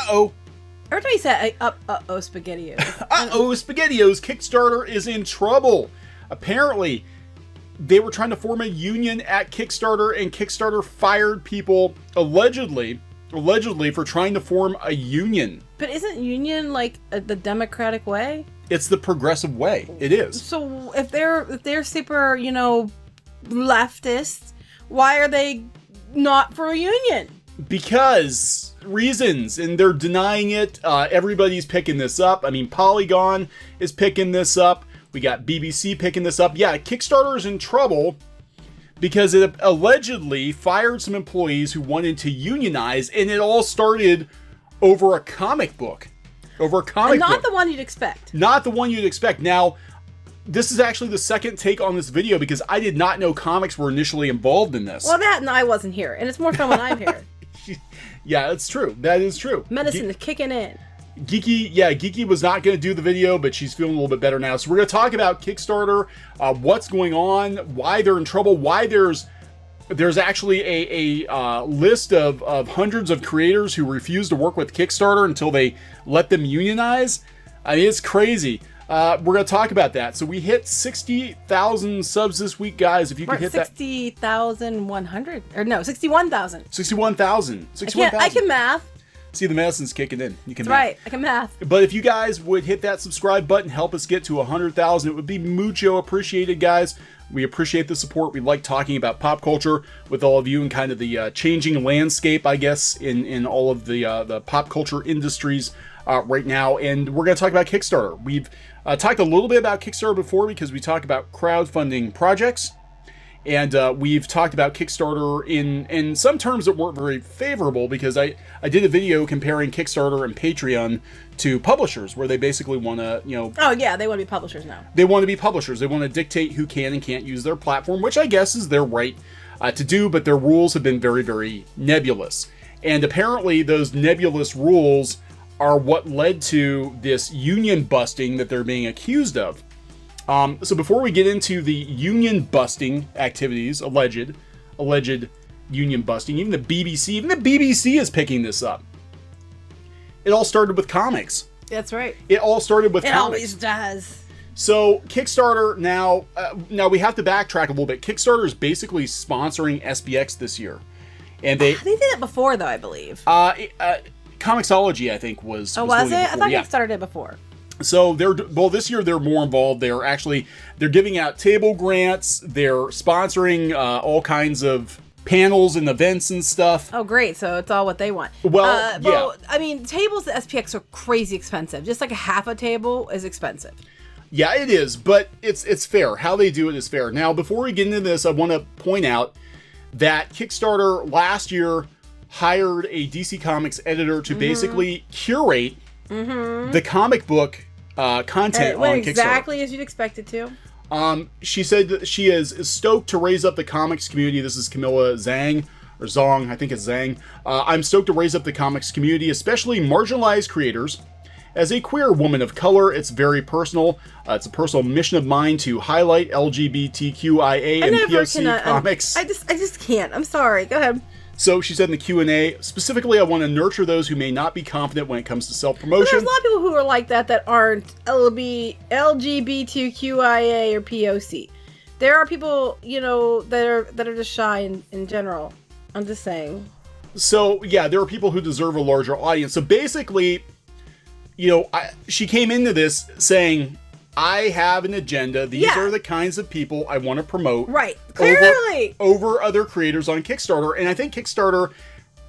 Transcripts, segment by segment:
Uh-oh. Every time you say uh-oh, SpaghettiOs. Uh-oh, SpaghettiOs. Kickstarter is in trouble. Apparently, they were trying to form a union at Kickstarter, and Kickstarter fired people, allegedly for trying to form a union. But isn't union like the democratic way? It's the progressive way. It is. So if they're super, leftist, why are they not for a union? Because reasons, and they're denying it. Everybody's picking this up. I mean, Polygon is picking this up. We got BBC picking this up. Yeah, Kickstarter is in trouble because it allegedly fired some employees who wanted to unionize, and it all started over a comic book. Not the one you'd expect. Not the one you'd expect. Now, this is actually the second take on this video because I did not know comics were initially involved in this. Well, and I wasn't here, and it's more fun when I'm here. Yeah, that's true. That is true. Medicine is kicking in. Geeky was not going to do the video, but she's feeling a little bit better now. So we're going to talk about Kickstarter, what's going on, why they're in trouble, why there's actually a list of hundreds of creators who refuse to work with Kickstarter until they let them unionize. I mean, it's crazy. We're going to talk about that. So we hit 60,000 subs this week, guys. If you could hit 60,100 or no, 61,000. 61,000. I can math. See, the medicine's kicking in. You can That's math. right. I can math. But if you guys would hit that subscribe button, help us get to 100,000, it would be mucho appreciated, guys. We appreciate the support. We like talking about pop culture with all of you and kind of the changing landscape, I guess, in all of the pop culture industries right now. And we're going to talk about Kickstarter. We've talked a little bit about Kickstarter before because we talk about crowdfunding projects. And we've talked about Kickstarter in some terms that weren't very favorable because I did a video comparing Kickstarter and Patreon to publishers where they basically want to, Oh, yeah, they want to be publishers now. They want to be publishers. They want to dictate who can and can't use their platform, which I guess is their right to do, but their rules have been very, very nebulous. And apparently those nebulous rules are what led to this union busting that they're being accused of. So before we get into the union busting activities, alleged union busting, even the BBC is picking this up. It all started with comics. That's right. It all started with comics. It always does. So Kickstarter now we have to backtrack a little bit. Kickstarter is basically sponsoring SPX this year, and they did that before, though, I believe. Comicsology, I think, was. Oh, was it? I thought Kickstarter did before. So this year they're more involved. They're giving out table grants. They're sponsoring all kinds of panels and events and stuff. Oh, great. So it's all what they want. Well, yeah. Well, I mean, tables at SPX are crazy expensive. Just like a half a table is expensive. Yeah, it is, but it's fair. How they do it is fair. Now, before we get into this, I want to point out that Kickstarter last year hired a DC Comics editor to basically curate the comic book content on Kickstarter. Exactly as you'd expect it to. She said that she is stoked to raise up the comics community. This is Camilla Zhang, or Zong, I think it's Zhang. I'm stoked to raise up the comics community, especially marginalized creators. As a queer woman of color, it's very personal. It's a personal mission of mine to highlight LGBTQIA and POC comics. I just can't. I'm sorry. Go ahead. So she said in the Q&A, specifically, I want to nurture those who may not be confident when it comes to self-promotion. There's a lot of people who are like that aren't LGBTQIA or POC. There are people, that are just shy in general. I'm just saying. So, yeah, there are people who deserve a larger audience. So basically, she came into this saying, I have an agenda. These are the kinds of people I want to promote. Right. Clearly. Over other creators on Kickstarter. And I think Kickstarter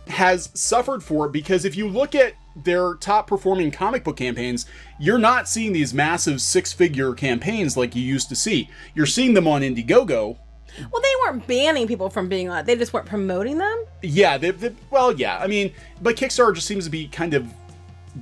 has suffered for it because if you look at their top performing comic book campaigns, you're not seeing these massive 6-figure campaigns like you used to see. You're seeing them on Indiegogo. Well, they weren't banning people from being on it. They just weren't promoting them. Yeah. I mean, but Kickstarter just seems to be kind of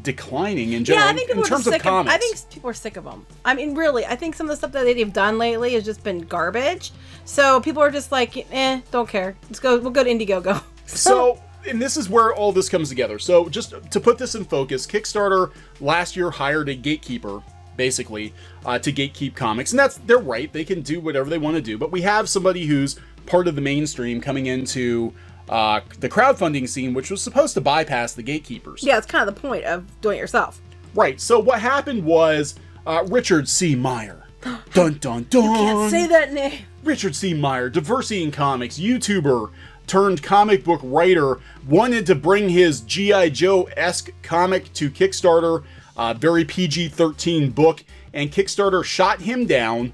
declining in general. Yeah, I think people are sick of them. I think people are sick of them. I mean, really, I think some of the stuff that they've done lately has just been garbage. So people are just like, don't care. We'll go to Indiegogo. So, and this is where all this comes together. So just to put this in focus, Kickstarter last year hired a gatekeeper, basically, to gatekeep comics. And they're right. They can do whatever they want to do. But we have somebody who's part of the mainstream coming into the crowdfunding scene, which was supposed to bypass the gatekeepers. Yeah, it's kind of the point of doing it yourself. Right. So what happened was Richard C. Meyer. Dun, dun, dun. You can't say that name. Richard C. Meyer, Diversity in Comics, YouTuber turned comic book writer, wanted to bring his G.I. Joe-esque comic to Kickstarter, very PG-13 book, and Kickstarter shot him down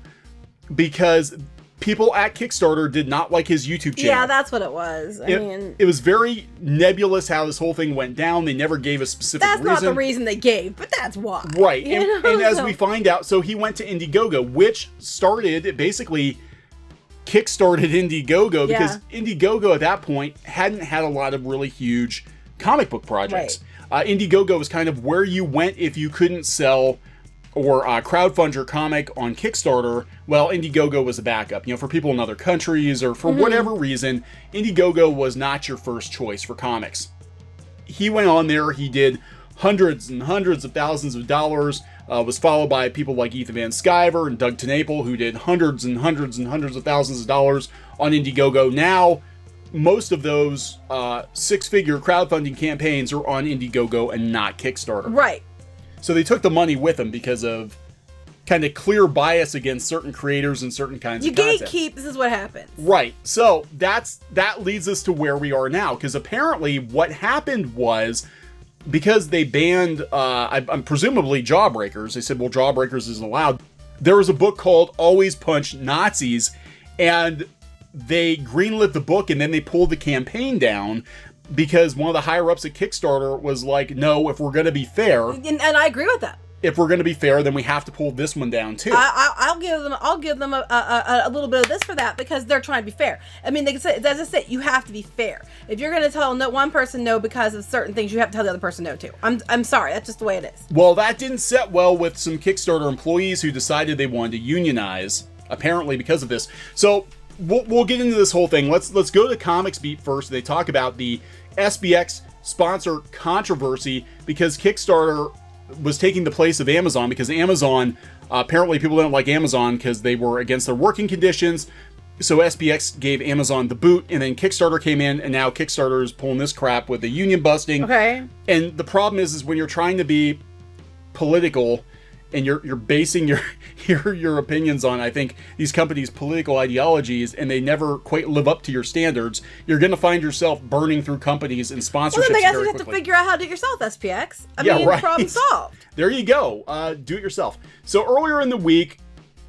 because people at Kickstarter did not like his YouTube channel. Yeah, that's what it was. I mean, it was very nebulous how this whole thing went down. They never gave a specific reason. That's not the reason they gave, but that's why. Right. And as we find out, so he went to Indiegogo, which basically kickstarted Indiegogo, because Indiegogo at that point hadn't had a lot of really huge comic book projects. Right. Indiegogo was kind of where you went if you couldn't sell or crowdfund your comic on Kickstarter. Well, Indiegogo was a backup. For people in other countries or for whatever reason, Indiegogo was not your first choice for comics. He went on there, he did hundreds and hundreds of thousands of dollars, was followed by people like Ethan Van Sciver and Doug TenNapel, who did hundreds and hundreds and hundreds of thousands of dollars on Indiegogo. Now, most of those six-figure crowdfunding campaigns are on Indiegogo and not Kickstarter. Right. So they took the money with them because of kind of clear bias against certain creators and certain kinds of content. You gatekeep, this is what happens. Right. So that leads us to where we are now, because apparently what happened was, because they banned, I'm presumably Jawbreakers, they said, well, Jawbreakers isn't allowed. There was a book called Always Punch Nazis, and they greenlit the book, and then they pulled the campaign down because one of the higher-ups at Kickstarter was like, no, if we're going to be fair... And I agree with that. If we're going to be fair, then we have to pull this one down, too. I'll give them a little bit of this for that, because they're trying to be fair. I mean, they can say, as I said, you have to be fair. If you're going to tell one person no because of certain things, you have to tell the other person no, too. I'm sorry, that's just the way it is. Well, that didn't set well with some Kickstarter employees who decided they wanted to unionize, apparently because of this. So... We'll get into this whole thing. Let's go to Comics Beat first. They talk about the SBX sponsor controversy because Kickstarter was taking the place of Amazon, because Amazon, apparently people didn't like Amazon because they were against their working conditions. So SBX gave Amazon the boot, and then Kickstarter came in, and now Kickstarter is pulling this crap with the union busting. Okay. And the problem is when you're trying to be political and you're basing your opinions on, I think, these companies' political ideologies, and they never quite live up to your standards, you're going to find yourself burning through companies and sponsorships very quickly. Well, then I guess you have to figure out how to do it yourself, SPX. I mean, right. Problem solved. There you go. Do it yourself. So earlier in the week,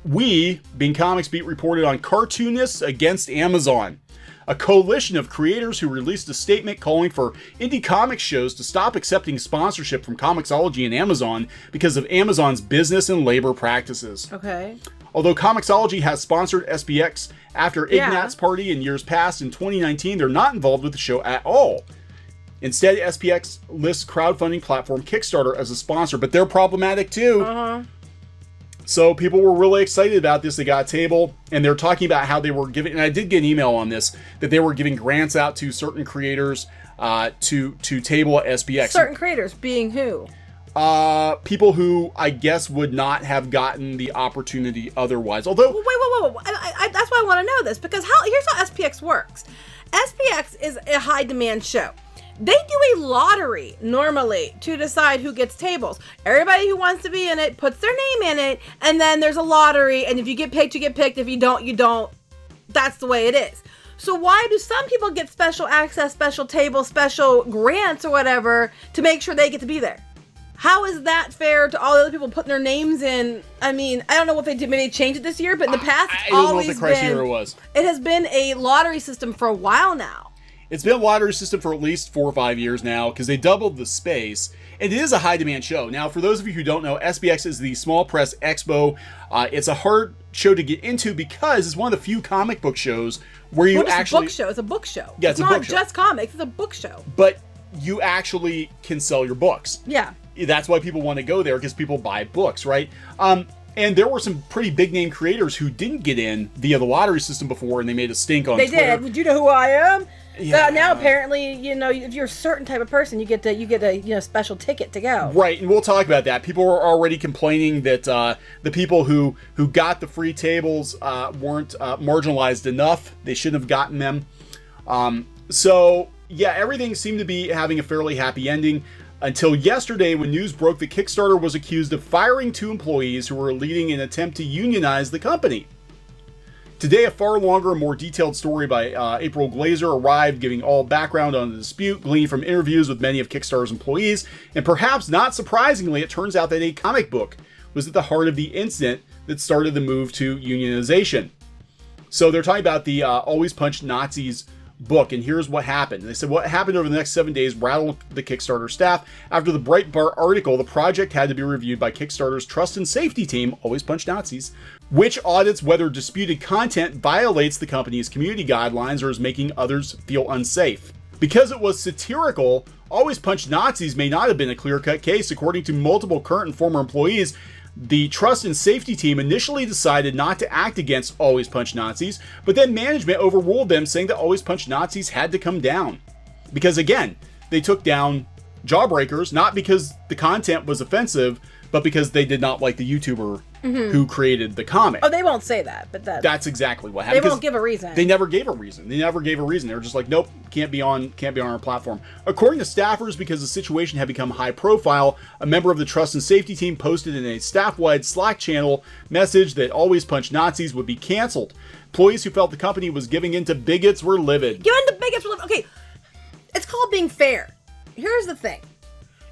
we, being Comics Beat, reported on cartoonists against Amazon. A coalition of creators who released a statement calling for indie comics shows to stop accepting sponsorship from Comixology and Amazon because of Amazon's business and labor practices. Okay. Although Comixology has sponsored SBX after Ignat's party in years past, in 2019, they're not involved with the show at all. Instead, SPX lists crowdfunding platform Kickstarter as a sponsor, but they're problematic too. Uh-huh. So people were really excited about this. They got a table, and they're talking about how they were giving, and I did get an email on this, that they were giving grants out to certain creators to table at SPX. Certain creators being who? People who I guess would not have gotten the opportunity otherwise. Although, wait. That's why I want to know this, because here's how SPX works. SPX is a high demand show. They do a lottery normally to decide who gets tables. Everybody who wants to be in it puts their name in it, and then there's a lottery, and if you get picked, you get picked. If you don't, you don't. That's the way it is. So why do some people get special access, special tables, special grants or whatever to make sure they get to be there? How is that fair to all the other people putting their names in? I mean, I don't know if they did, maybe they changed it this year, but in the past, I don't know what the criteria was. It has been a lottery system for a while now. It's been a lottery system for at least 4 or 5 years now, because they doubled the space. It is a high-demand show. Now, for those of you who don't know, SBX is the Small Press Expo. It's a hard show to get into because it's one of the few comic book shows where you actually... It's a book show. It's a book show. Yeah, it's a book show. It's not just comics. It's a book show. But you actually can sell your books. Yeah. That's why people want to go there, because people buy books, right? And there were some pretty big-name creators who didn't get in via the lottery system before, and they made a stink on Twitter. They did. Would you know who I am? Yeah. Now apparently, if you're a certain type of person, you get a special ticket to go. Right, and we'll talk about that. People were already complaining that the people who got the free tables weren't marginalized enough. They shouldn't have gotten them. So, yeah, everything seemed to be having a fairly happy ending until yesterday when news broke that Kickstarter was accused of firing 2 employees who were leading an attempt to unionize the company. Today, a far longer and more detailed story by April Glazer arrived, giving all background on the dispute, gleaned from interviews with many of Kickstarter's employees, and perhaps not surprisingly, it turns out that a comic book was at the heart of the incident that started the move to unionization. So they're talking about the Always Punch Nazis book, and here's what happened. They said what happened over the next 7 days rattled the Kickstarter staff. After the Breitbart article, the project had to be reviewed by Kickstarter's trust and safety team, Always Punch Nazis, which audits whether disputed content violates the company's community guidelines or is making others feel unsafe. Because it was satirical, Always Punch Nazis may not have been a clear-cut case. According to multiple current and former employees, the trust and safety team initially decided not to act against Always Punch Nazis, but then management overruled them, saying that Always Punch Nazis had to come down. Because again, they took down Jawbreakers, not because the content was offensive, but because they did not like the YouTuber who created the comic. Oh, they won't say that, but that's exactly what happened. They won't give a reason. They never gave a reason. They were just like, nope, can't be on our platform. According to staffers, because the situation had become high profile, a member of the trust and safety team posted in a staff-wide Slack channel message that Always Punch Nazis would be canceled. Employees who felt the company was giving in to bigots were livid. Giving to bigots were livid. Okay, it's called being fair. Here's the thing.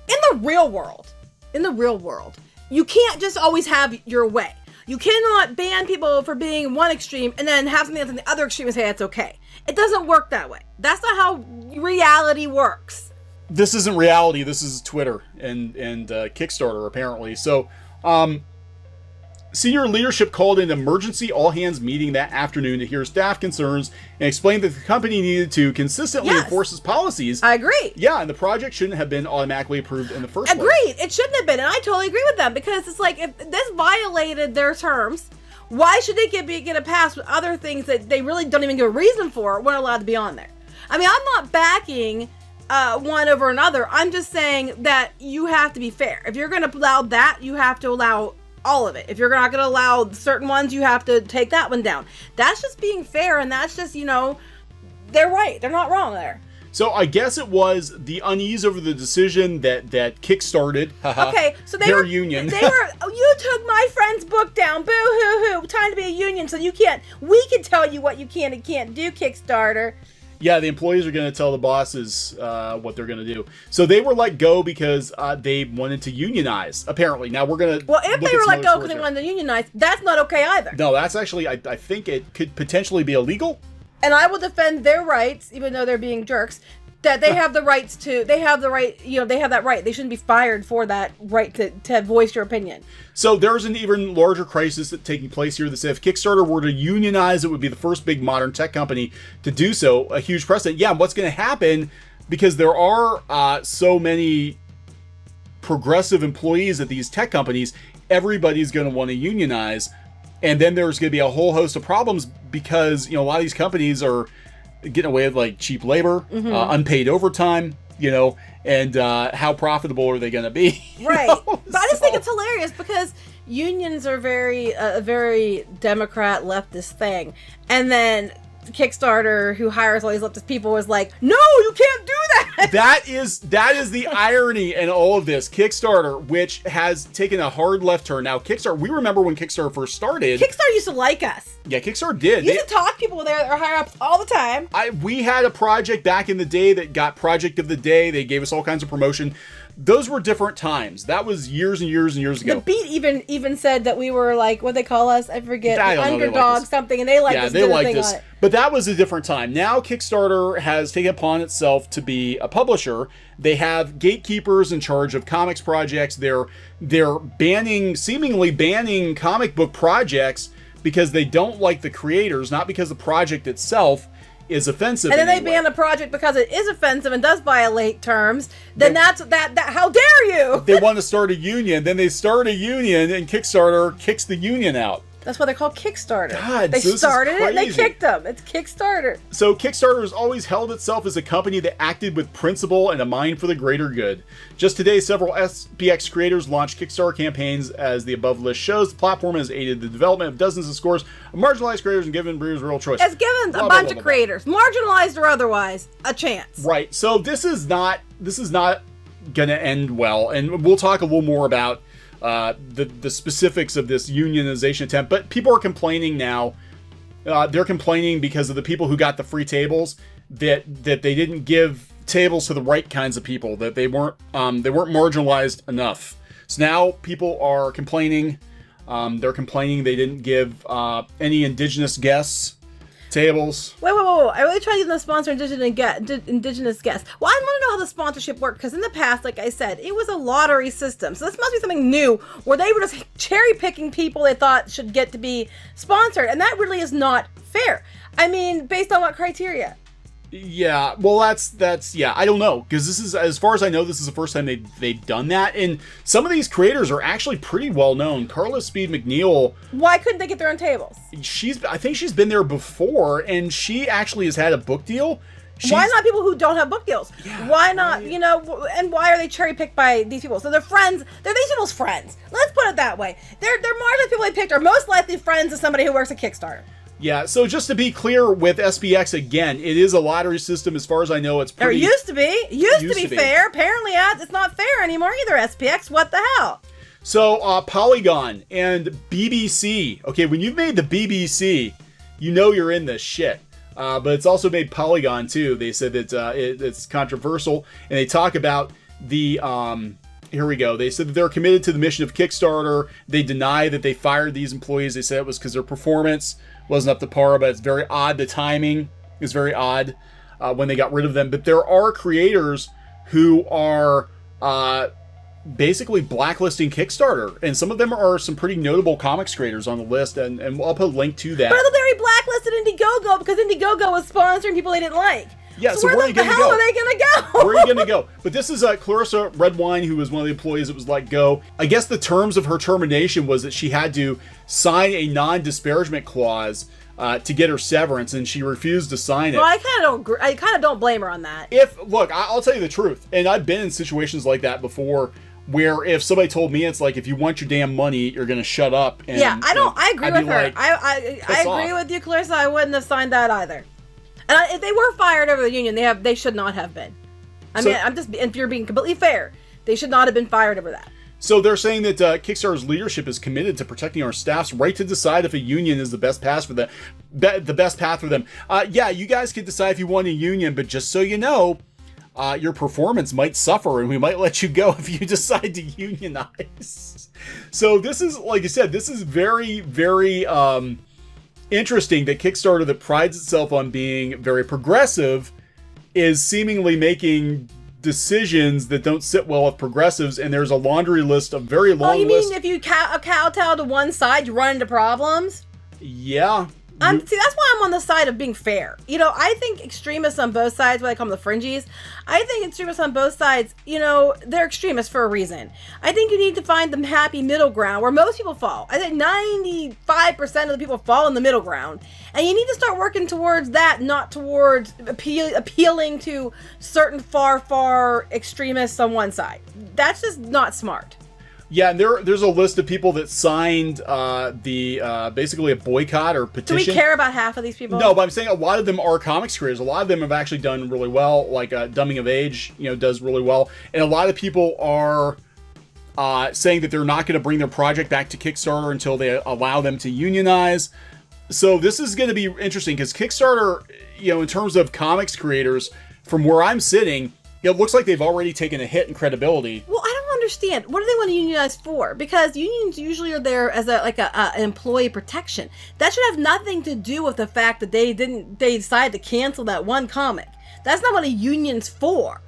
In the real world, you can't just always have your way. You cannot ban people for being one extreme and then have something else on the other extreme and say it's okay. It doesn't work that way. That's not how reality works. This isn't reality. This is Twitter and Kickstarter, apparently. So, senior leadership called an emergency all-hands meeting that afternoon to hear staff concerns and explained that the company needed to consistently enforce its policies. I agree. Yeah, and the project shouldn't have been automatically approved in the first place. Agreed. It shouldn't have been, and I totally agree with them, because it's like, if this violated their terms, why should they get a pass with other things that they really don't even give a reason for, weren't allowed to be on there? I mean, I'm not backing one over another. I'm just saying that you have to be fair. If you're going to allow that, you have to allow all of it. If you're not going to allow certain ones, you have to take that one down. That's just being fair, and that's just, they're right. They're not wrong there. So I guess it was the unease over the decision that kickstarted okay, so their union. You took my friend's book down. Boo hoo hoo. Time to be a union, so we can tell you what you can and can't do, Kickstarter. Yeah, the employees are going to tell the bosses what they're going to do. So they were let go because they wanted to unionize, apparently. Now we're going to... Well, if they were let go because they wanted to unionize, that's not okay either. No, that's actually... I think it could potentially be illegal. And I will defend their rights, even though they're being jerks, that they have the rights to... They have the right... they have that right. They shouldn't be fired for that right to voice your opinion. So there's an even larger crisis that's taking place here. That said, if Kickstarter were to unionize, it would be the first big modern tech company to do so. A huge precedent. Yeah, what's going to happen, because there are so many progressive employees at these tech companies, everybody's going to want to unionize. And then there's going to be a whole host of problems because, a lot of these companies are getting away with like cheap labor, unpaid overtime, and how profitable are they going to be? Right. But I just think it's hilarious because unions are a very Democrat leftist thing. And then Kickstarter, who hires all these leftist people, was like, no, you can't do that. That is the irony in all of this. Kickstarter, which has taken a hard left turn. Now, Kickstarter, we remember when Kickstarter first started. Kickstarter used to like us. Yeah, Kickstarter did. Used to talk to people there that are higher ups all the time. We had a project back in the day that got Project of the Day. They gave us all kinds of promotion. Those were different times. That was years and years and years ago. The Beat even said that we were like, what they call us, I forget, the underdog something, and they liked us. Yeah, they liked us. But that was a different time. Now Kickstarter has taken upon itself to be a publisher. They have gatekeepers in charge of comics projects. They're seemingly banning comic book projects because they don't like the creators, not because the project itself is offensive. And then they ban the project because it is offensive and does violate terms. Then that's how dare you? They want to start a union. Then they start a union and Kickstarter kicks the union out. That's why they're called Kickstarter. God, they so this started is it and they crazy. kicked them. It's Kickstarter. So Kickstarter has always held itself as a company that acted with principle and a mind for the greater good. Just today, several SPX creators launched Kickstarter campaigns. As the above list shows, the platform has aided the development of dozens of scores of marginalized creators and given breeders real choice. It's given a bunch of creators, marginalized or otherwise, a chance. Right. So this is not gonna end well, and we'll talk a little more about the specifics of this unionization attempt. But people are complaining now. They're complaining because of the people who got the free tables that they didn't give tables to the right kinds of people, that they weren't marginalized enough. So now people are complaining. They're complaining they didn't give any indigenous guests tables. Wait. I really tried to sponsor indigenous guests. Well, I want to know how the sponsorship worked, because in the past, like I said, it was a lottery system. So this must be something new, where they were just cherry picking people they thought should get to be sponsored, and that really is not fair. I mean, based on what criteria? Yeah, well, that's yeah, I don't know, because this is, as far as I know, this is the first time they've done that, and some of these creators are actually pretty well known. Carla Speed McNeil. Why couldn't they get their own tables? I think she's been there before, and she actually has had a book deal. Why not people who don't have book deals? Yeah, why not, right. And why are they cherry picked by these people? So they're friends. They're these people's friends. Let's put it that way. They're marginalized people they picked are most likely friends of somebody who works at Kickstarter. Yeah, so just to be clear with SPX, again, it is a lottery system. As far as I know, it's pretty... Or used to be. Used to be fair. Apparently, it's not fair anymore either, SPX. What the hell? So, Polygon and BBC. Okay, when you've made the BBC, you know you're in this shit. But it's also made Polygon, too. They said that it's controversial. And they talk about the... here we go. They said that they're committed to the mission of Kickstarter. They deny that they fired these employees. They said it was because their performance wasn't up to par, but it's very odd. The timing is very odd when they got rid of them. But there are creators who are basically blacklisting Kickstarter, and some of them are some pretty notable comics creators on the list, and I'll put a link to that. But they're blacklisted Indiegogo because Indiegogo was sponsoring people they didn't like. Yeah, so where are you going to go? Where are they going to go? Where are you going to go? But this is Clarissa Redwine, who was one of the employees that was let go. I guess the terms of her termination was that she had to sign a non-disparagement clause to get her severance, and she refused to sign it. Well, I kind of don't blame her on that. Look, I'll tell you the truth, and I've been in situations like that before, where if somebody told me, it's like, if you want your damn money, you're going to shut up. And, yeah, I agree with her. Like, I agree with you, Clarissa. I wouldn't have signed that either. And if they were fired over the union, they should not have been. If you're being completely fair, they should not have been fired over that. So they're saying that Kickstarter's leadership is committed to protecting our staff's right to decide if a union is the best path for them. The best path for them. Yeah, you guys can decide if you want a union, but just so you know, your performance might suffer, and we might let you go if you decide to unionize. So this is, like I said, this is very, very interesting that Kickstarter, that prides itself on being very progressive, is seemingly making decisions that don't sit well with progressives, and there's a laundry list, a very long list. Oh, you mean if you kowtow to one side, you run into problems? Yeah. See, that's why I'm on the side of being fair. I think extremists on both sides, what I call them the fringies, I think extremists on both sides, they're extremists for a reason. I think you need to find the happy middle ground where most people fall. I think 95% of the people fall in the middle ground. And you need to start working towards that, not towards appealing to certain far extremists on one side. That's just not smart. Yeah, and there's a list of people that signed basically a boycott or petition. Do we care about half of these people? No, but I'm saying a lot of them are comics creators. A lot of them have actually done really well, like Dumbing of Age, does really well. And a lot of people are saying that they're not going to bring their project back to Kickstarter until they allow them to unionize. So this is going to be interesting, because Kickstarter, in terms of comics creators, from where I'm sitting, it looks like they've already taken a hit in credibility. Well, I don't understand. What do they want to unionize for? Because unions usually are there as an employee protection. That should have nothing to do with the fact that they decided to cancel that one comic. That's not what a union's for.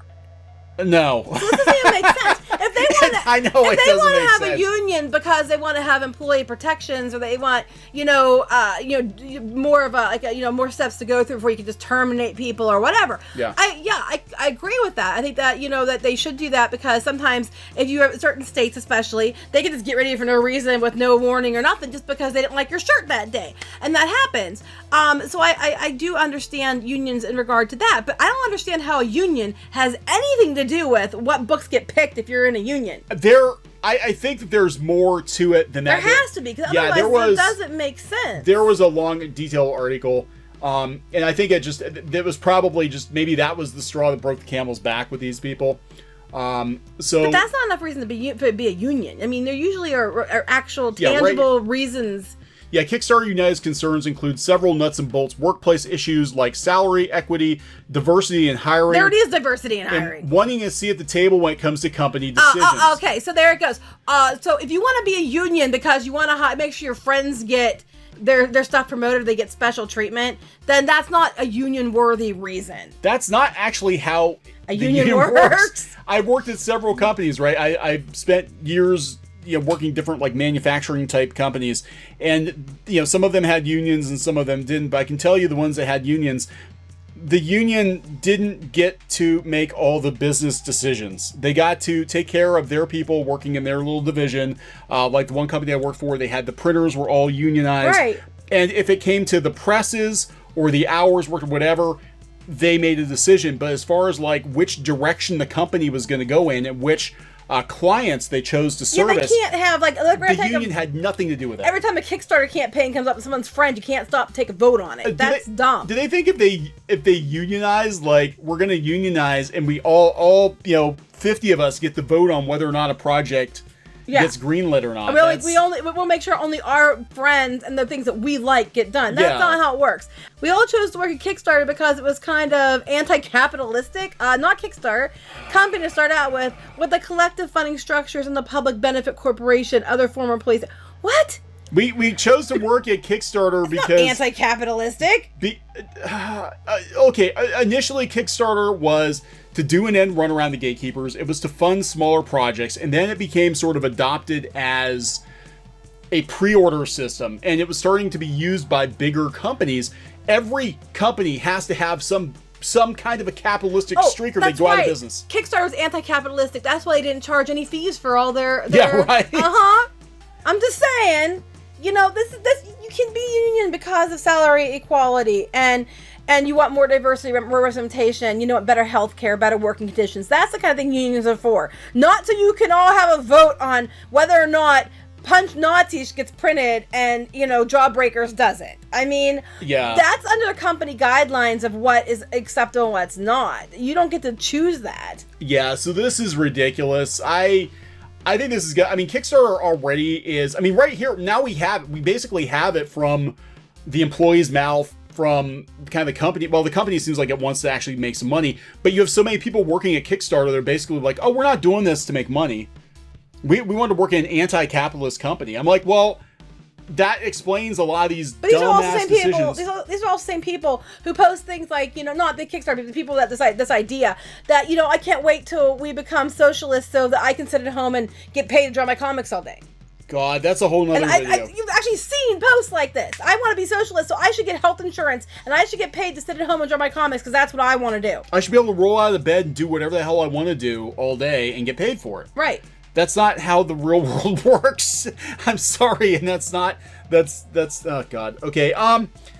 No. So this doesn't even make sense. If they want to, I know, if they want to have sense. a union because they want to have employee protections, or they want, more of more steps to go through before you can just terminate people or whatever. Yeah. I I agree with that. I think that, that they should do that, because sometimes if you have certain states, especially, they can just get rid of you for no reason with no warning or nothing, just because they didn't like your shirt that day. And that happens. So I do understand unions in regard to that, but I don't understand how a union has anything to do with what books get picked if you're in a union. I think that there's more to it than that. There has to be, because otherwise it doesn't make sense. There was a long, detailed article, and I think it was probably just, maybe that was the straw that broke the camel's back with these people. But that's not enough reason to be a union. I mean, there usually are actual tangible reasons. Yeah, Kickstarter United's concerns include several nuts and bolts workplace issues like salary, equity, diversity in hiring. There it is, diversity in hiring. And wanting a seat at the table when it comes to company decisions. Okay, so there it goes. So if you want to be a union because you want to make sure your friends get their stuff promoted, they get special treatment, then that's not a union-worthy reason. That's not actually how a union works. I've worked at several companies, right? I spent years working different like manufacturing type companies, and some of them had unions and some of them didn't, but I can tell you the ones that had unions, the union didn't get to make all the business decisions. They got to take care of their people working in their little division. Like the one company I worked for, they had the printers were all unionized, right? And if it came to the presses or the hours worked or whatever, they made a decision. But as far as like which direction the company was going to go in and which clients they chose to service. They can't have the union had nothing to do with that. Every time a Kickstarter campaign comes up with someone's friend, you can't stop to take a vote on it. That's dumb. Do they think if they unionize, like we're going to unionize and we all 50 of us get to vote on whether or not a project gets greenlit or not? We'll make sure only our friends and the things that we like get done. That's not how it works. We all chose to work at Kickstarter because it was kind of anti-capitalistic. Not Kickstarter. Company to start out with the collective funding structures and the public benefit corporation, other former employees. What? We chose to work at Kickstarter because not anti-capitalistic. Initially Kickstarter was to do an end run around the gatekeepers. It was to fund smaller projects, and then it became sort of adopted as a pre-order system, and it was starting to be used by bigger companies. Every company has to have some kind of a capitalistic streak or they go out of business. Kickstarter was anti-capitalistic. That's why they didn't charge any fees for all their yeah, right. I'm just saying, this you can be union because of salary equality and you want more diversity, more representation, better health care, better working conditions. That's the kind of thing unions are for. Not so you can all have a vote on whether or not Punch Nazis gets printed and, Jawbreakers doesn't. I mean, that's under the company guidelines of what is acceptable and what's not. You don't get to choose that. Yeah, so this is ridiculous. I think this is good. I mean, Kickstarter already is, right here, now we basically have it from the employee's mouth, from kind of the company. Well, the company seems like it wants to actually make some money, but you have so many people working at Kickstarter, they're basically like, oh, we're not doing this to make money. We want to work in an anti-capitalist company. I'm like, well, that explains a lot of these dumbass decisions. These are all the same people who post things like, not the Kickstarter, but the people that decide this idea that, I can't wait till we become socialists so that I can sit at home and get paid to draw my comics all day. God, that's a whole nother video. You've actually seen posts like this. I want to be socialist, so I should get health insurance, and I should get paid to sit at home and draw my comics because that's what I want to do. I should be able to roll out of bed and do whatever the hell I want to do all day and get paid for it. Right. That's not how the real world works. I'm sorry, and that's oh God. Okay.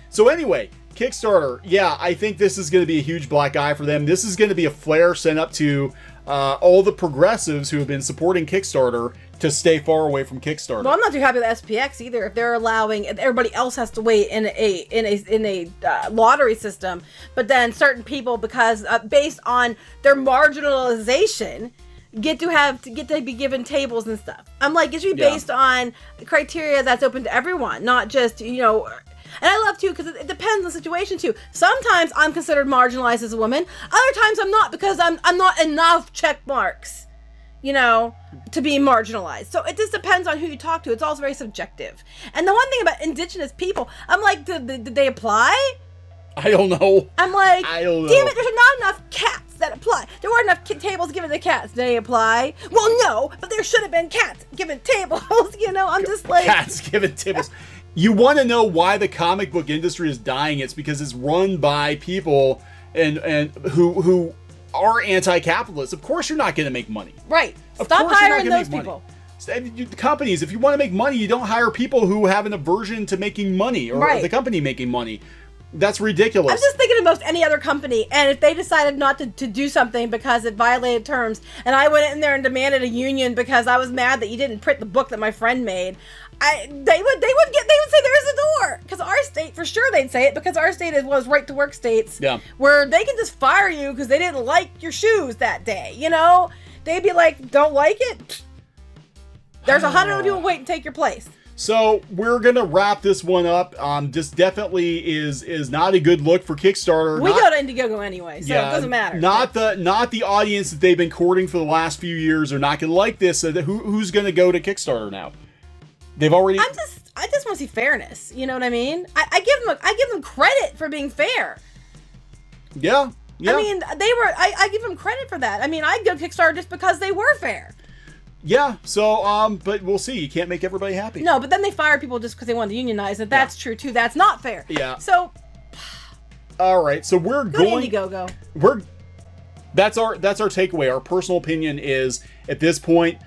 So anyway, Kickstarter. Yeah, I think this is going to be a huge black eye for them. This is going to be a flare sent up to all the progressives who have been supporting Kickstarter to stay far away from Kickstarter. Well, I'm not too happy with SPX either. If they're allowing, everybody else has to wait in a lottery system, but then certain people, because based on their marginalization, get to be given tables and stuff. I'm like, it should be based on criteria that's open to everyone, not just And I love too, because it depends on the situation too. Sometimes I'm considered marginalized as a woman. Other times I'm not, because I'm not enough check marks, to be marginalized. So it just depends on who you talk to. It's also very subjective. And the one thing about indigenous people, I'm like, did they apply? I don't know. I'm like, I don't know. Damn it, there's not enough cats that apply. There weren't enough tables given to cats. Did they apply? Well, no, but there should have been cats given tables. I'm just like, cats given tables. You want to know why the comic book industry is dying? It's because it's run by people and who are anti-capitalist. Of course you're not going to make money. Right. Of Stop course you're not hiring gonna those make people. money. Companies, if you want to make money, you don't hire people who have an aversion to making money or Right. the company making money. That's ridiculous. I'm just thinking of most any other company, and if they decided not to do something because it violated terms, and I went in there and demanded a union because I was mad that you didn't print the book that my friend made, they would say there's a door, because our state, for sure they'd say it, because our state is one of those right to work states, where they can just fire you because they didn't like your shoes that day. You know, they'd be like, don't like it. There's 100 other people waiting to take your place. So we're gonna wrap this one up. This definitely is not a good look for Kickstarter. We go to Indiegogo anyway, so it doesn't matter. Not the audience that they've been courting for the last few years are not gonna like this. So who's gonna go to Kickstarter now? They've already. I just want to see fairness. You know what I mean? I give them credit for being fair. Yeah. I mean, I give them credit for that. I mean, I go Kickstarter just because they were fair. Yeah, so, but we'll see. You can't make everybody happy. No, but then they fire people just because they want to unionize, and that's true, too. That's not fair. Yeah. So... All right, so we're going... Indiegogo. That's our takeaway. Our personal opinion is, at this point,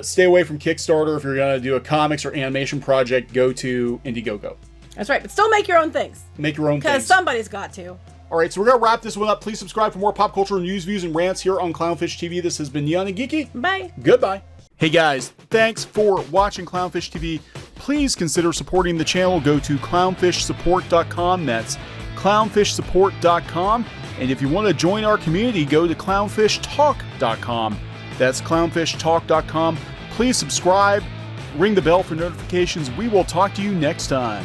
stay away from Kickstarter. If you're going to do a comics or animation project, go to Indiegogo. That's right, but still make your own things. Make your own things. Because somebody's got to. All right, so we're going to wrap this one up. Please subscribe for more pop culture news, views, and rants here on Clownfish TV. This has been Neon and Geeky. Bye. Goodbye. Hey guys, thanks for watching Clownfish TV. Please consider supporting the channel. Go to clownfishsupport.com. That's clownfishsupport.com. And if you want to join our community, go to clownfishtalk.com. That's clownfishtalk.com. Please subscribe, ring the bell for notifications. We will talk to you next time.